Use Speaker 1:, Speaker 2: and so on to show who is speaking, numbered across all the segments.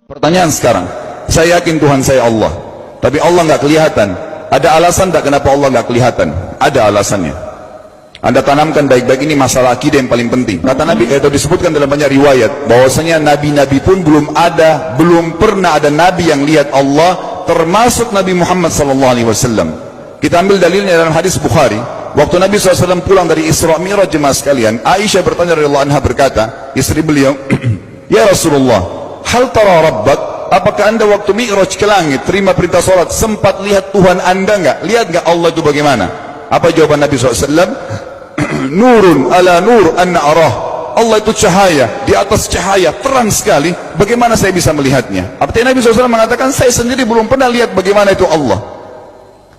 Speaker 1: Pertanyaan sekarang, saya yakin Tuhan saya Allah, tapi Allah nggak kelihatan. Ada alasan tak kenapa Allah nggak kelihatan? Ada alasannya. Anda tanamkan baik-baik, ini masalah akidah yang paling penting. Kata Nabi, itu disebutkan dalam banyak riwayat, bahwasanya nabi-nabi pun belum pernah ada nabi yang lihat Allah, termasuk Nabi Muhammad SAW. Kita ambil dalilnya dalam hadis Bukhari. Waktu Nabi SAW pulang dari Isra Mi'raj, jemaah sekalian, Aisyah bertanya radhiyallahu anha, berkata, istri beliau, ya Rasulullah, hal tara rabbak, apakah anda waktu Mi'raj ke langit, terima perintah salat, sempat lihat Tuhan anda enggak? Lihat enggak Allah itu bagaimana? Apa jawaban Nabi SAW? Nurun ala nur anna arah. Allah itu cahaya, di atas cahaya, terang sekali, bagaimana saya bisa melihatnya? Artinya Nabi SAW mengatakan, saya sendiri belum pernah lihat bagaimana itu Allah.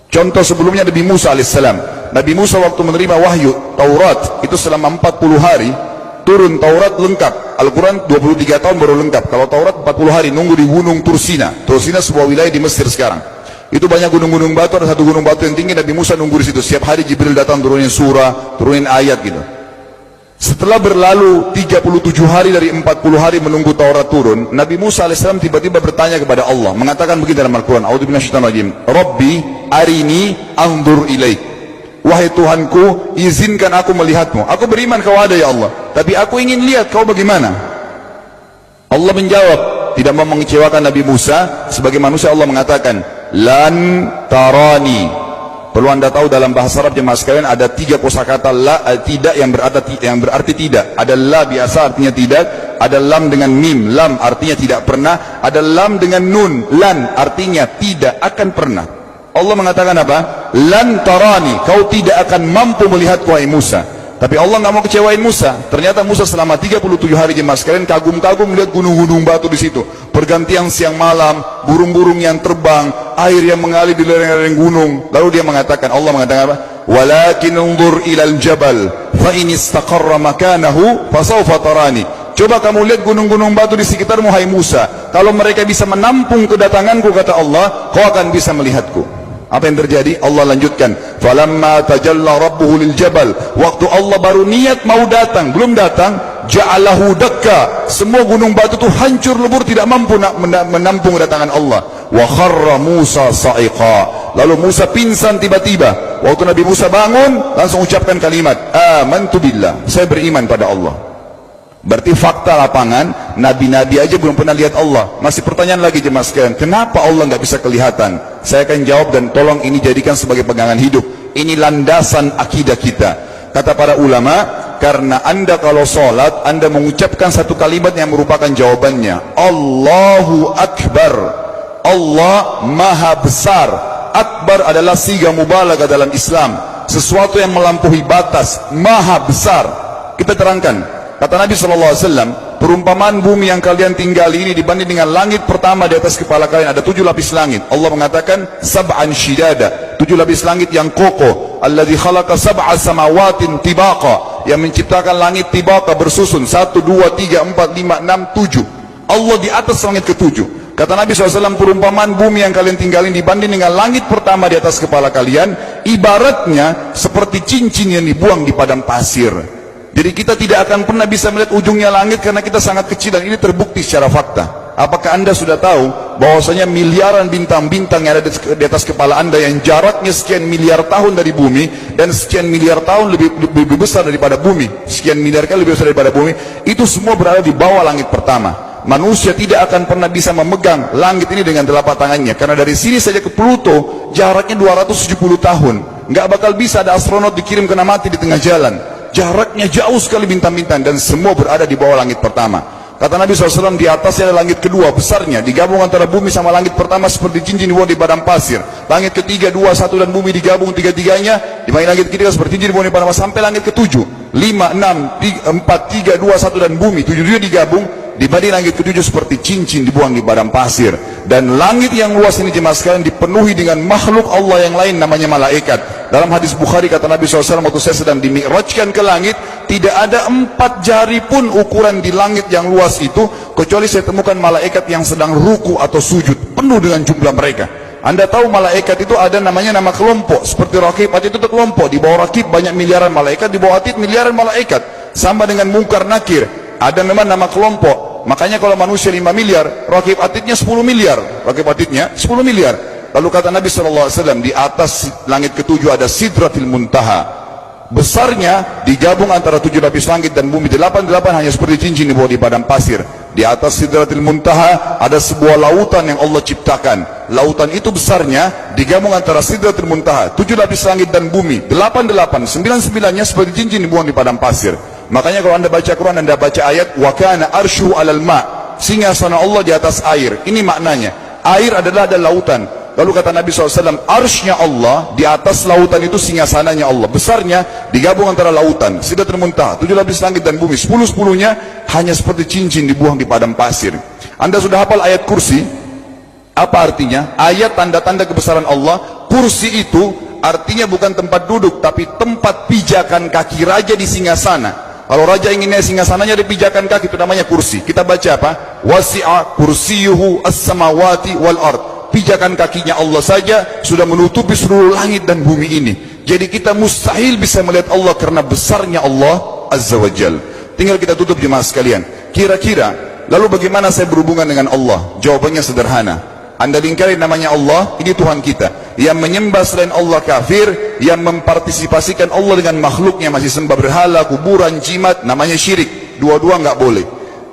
Speaker 1: Contoh sebelumnya Nabi Musa alaihissalam. Nabi Musa waktu menerima wahyu Taurat, itu selama 40 hari turun Taurat lengkap. Al-Quran 23 tahun baru lengkap. Kalau Taurat 40 hari nunggu di gunung Tursina. Tursina sebuah wilayah di Mesir sekarang. Itu banyak gunung-gunung batu, ada satu gunung batu yang tinggi, Nabi Musa nunggu di situ. Setiap hari Jibril datang turunin surah, turunin ayat gitu. Setelah berlalu 37 hari dari 40 hari menunggu Taurat turun, Nabi Musa AS tiba-tiba bertanya kepada Allah, mengatakan begini dalam Al-Quran, A'udzubillahiminasyaitonirrajim, Rabbi arini anzur ilaik. Wahai Tuhanku, izinkan aku melihatmu. Aku beriman kau ada ya Allah, tapi aku ingin lihat kau bagaimana. Allah menjawab, tidak mau mengecewakan Nabi Musa. Sebagai manusia Allah mengatakan, lan tarani. Perlu anda tahu dalam bahasa Arab jemaah sekalian ada 3 kosakata la, tidak yang berarti tidak. Ada la biasa artinya tidak, ada lam dengan mim, lam artinya tidak pernah, ada lam dengan nun, lan artinya tidak akan pernah. Allah mengatakan apa? Lan tarani, kau tidak akan mampu melihatku wahai Musa. Tapi Allah nggak mau kecewain Musa. Ternyata Musa selama 37 hari jemaah sekalian kagum-kagum melihat gunung-gunung batu di situ. Pergantian siang malam, burung-burung yang terbang, air yang mengalir di lereng-lereng gunung. Lalu dia mengatakan, Allah mengatakan apa? Walakin unzur ilal jabal, fa in istaqarra makanahu fasawfa tarani. Coba kamu lihat gunung-gunung batu di sekitarmu hai Musa. Kalau mereka bisa menampung kedatanganku, kata Allah, kau akan bisa melihatku. Apa yang terjadi? Allah lanjutkan, falamma tajalla rabbuhu lil jabal, waktu Allah baru niat mau datang, belum datang, ja'alahu dakka, semua gunung batu itu hancur lebur, tidak mampu menampung kedatangan Allah. Wa kharra Musa sa'iqa, lalu Musa pingsan tiba-tiba. Waktu Nabi Musa bangun, langsung ucapkan kalimat, amantu billah, saya beriman pada Allah. Berarti fakta lapangan, nabi-nabi aja belum pernah lihat Allah. Masih pertanyaan lagi jemaah sekalian, kenapa Allah nggak bisa kelihatan? Saya akan jawab dan tolong ini jadikan sebagai pegangan hidup. Ini landasan akidah kita. Kata para ulama, karena anda kalau sholat, anda mengucapkan satu kalimat yang merupakan jawabannya. Allahu Akbar. Allah Maha Besar. Akbar adalah siga mubalaghah dalam Islam. Sesuatu yang melampaui batas, Maha Besar. Kita terangkan. Kata Nabi SAW, perumpamaan bumi yang kalian tinggali ini dibanding dengan langit pertama di atas kepala kalian, ada 7 lapis langit. Allah mengatakan, sab'an shidada, 7 lapis langit yang kokoh. Alladzi khalaqa sab'a samawatin tibaqa, yang menciptakan langit tibaqa bersusun, 1, 2, 3, 4, 5, 6, 7. Allah di atas langit ke-7. Kata Nabi SAW, perumpamaan bumi yang kalian tinggalin dibanding dengan langit pertama di atas kepala kalian, ibaratnya seperti cincin yang dibuang di padang pasir. Jadi kita tidak akan pernah bisa melihat ujungnya langit karena kita sangat kecil, dan ini terbukti secara fakta. Apakah anda sudah tahu bahwasanya miliaran bintang-bintang yang ada di atas kepala anda yang jaraknya sekian miliar tahun dari bumi, dan sekian miliar tahun lebih besar daripada bumi, sekian miliar kali lebih besar daripada bumi, itu semua berada di bawah langit pertama. Manusia tidak akan pernah bisa memegang langit ini dengan telapak tangannya, karena dari sini saja ke Pluto jaraknya 270 tahun. Nggak bakal bisa ada astronot dikirim kena mati di tengah jalan. Jaraknya jauh sekali bintang-bintang, dan semua berada di bawah langit pertama. Kata Nabi SAW, di atasnya ada langit kedua besarnya, digabung antara bumi sama langit pertama seperti cincin dibuang di padang pasir. Langit ketiga, 2, 1 dan bumi digabung tiga-tiganya, di mana langit ketiga seperti cincin dibuang di padang pasir, sampai langit ke-7, 5, 6, 4, 3, 2, 1 dan bumi 7 digabung, dibanding langit ke-7 seperti cincin dibuang di padang pasir. Dan langit yang luas ini jemaah sekalian dipenuhi dengan makhluk Allah yang lain namanya malaikat. Dalam hadis Bukhari kata Nabi SAW, waktu saya sedang dimi'rajkan ke langit, tidak ada 4 jari pun ukuran di langit yang luas itu, kecuali saya temukan malaikat yang sedang ruku atau sujud, penuh dengan jumlah mereka. Anda tahu malaikat itu ada namanya nama kelompok, seperti Rakib, Atid itu kelompok. Di bawah Rakib banyak miliaran malaikat, di bawah Atid miliaran malaikat. Sama dengan Munkar Nakir, ada memang nama kelompok. Makanya kalau manusia 5 miliar, rakib atidnya 10 miliar. Rakib atidnya 10 miliar. Lalu kata Nabi SAW, di atas langit ketujuh ada Sidratil Muntaha. Besarnya digabung antara 7 lapis langit dan bumi, 8 hanya seperti cincin di bawah di padang pasir. Di atas Sidratil Muntaha ada sebuah lautan yang Allah ciptakan. Lautan itu besarnya digabung antara Sidratil Muntaha, 7 lapis langit dan bumi, 9 9-nya seperti cincin dibuang di padang pasir. Makanya kalau anda baca Quran, anda baca ayat wa kana arsyu 'alal ma', singgasana Allah di atas air. Ini maknanya, air adalah ada lautan. Lalu kata Nabi SAW, arsy-nya Allah di atas lautan itu singgasananya Allah. Besarnya digabung antara lautan, Sidratul Muntaha, 7 lapis langit dan bumi, 10-10-nya hanya seperti cincin dibuang di padang pasir. Anda sudah hafal ayat kursi? Apa artinya? Ayat tanda-tanda kebesaran Allah. Kursi itu artinya bukan tempat duduk, tapi tempat pijakan kaki raja di singgasana. Kalau raja inginnya singgasananya dipijakan kaki, itu namanya kursi. Kita baca apa? Wasi'a kursiyuhu as-samawati wal ard. Pijakan kakinya Allah saja sudah menutupi seluruh langit dan bumi ini. Jadi kita mustahil bisa melihat Allah karena besarnya Allah Azza wa Jal. Tinggal kita tutup jemaah sekalian. Kira-kira, lalu bagaimana saya berhubungan dengan Allah? Jawabannya sederhana. Anda lingkari namanya Allah, ini Tuhan kita. Yang menyembah selain Allah kafir, yang mempartisipasikan Allah dengan makhluknya, masih sembah berhala, kuburan, jimat, namanya syirik. Dua-dua nggak boleh.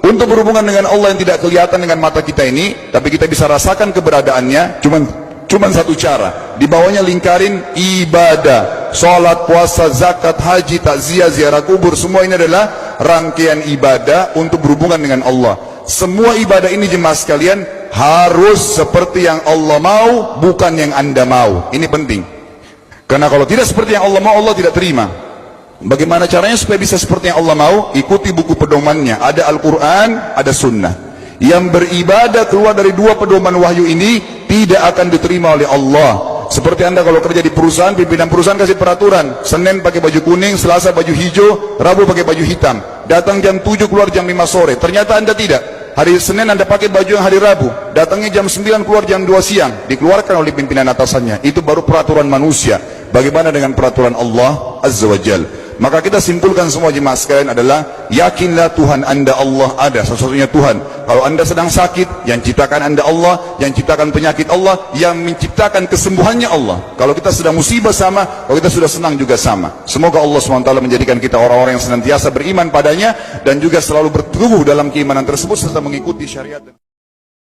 Speaker 1: Untuk berhubungan dengan Allah yang tidak kelihatan dengan mata kita ini, tapi kita bisa rasakan keberadaannya, cuman satu cara. Di bawahnya lingkarin ibadah, sholat, puasa, zakat, haji, takziah, ziarah kubur, semua ini adalah rangkaian ibadah untuk berhubungan dengan Allah. Semua ibadah ini jemaah sekalian harus seperti yang Allah mau, bukan yang anda mau. Ini penting. Karena kalau tidak seperti yang Allah mau, Allah tidak terima. Bagaimana caranya supaya bisa seperti yang Allah mau? Ikuti buku pedomannya. Ada Al-Quran, ada Sunnah. Yang beribadah keluar dari 2 pedoman wahyu ini tidak akan diterima oleh Allah. Seperti anda kalau kerja di perusahaan, pimpinan perusahaan kasih peraturan, Senin pakai baju kuning, Selasa baju hijau, Rabu pakai baju hitam. Datang jam 7, keluar jam 5 sore. Ternyata anda tidak. Hari Senin anda pakai baju yang hari Rabu, datangnya jam 9, keluar jam 2 siang. Dikeluarkan oleh pimpinan atasannya. Itu baru peraturan manusia. Bagaimana dengan peraturan Allah Azza wa Jal? Maka kita simpulkan semua jemaah sekalian adalah, yakinlah Tuhan anda Allah ada, satu-satunya Tuhan. Kalau anda sedang sakit, yang ciptakan anda Allah, yang ciptakan penyakit Allah, yang menciptakan kesembuhannya Allah. Kalau kita sedang musibah sama, kalau kita sudah senang juga sama. Semoga Allah SWT menjadikan kita orang-orang yang senantiasa beriman padanya, dan juga selalu bertumbuh dalam keimanan tersebut serta mengikuti syariat.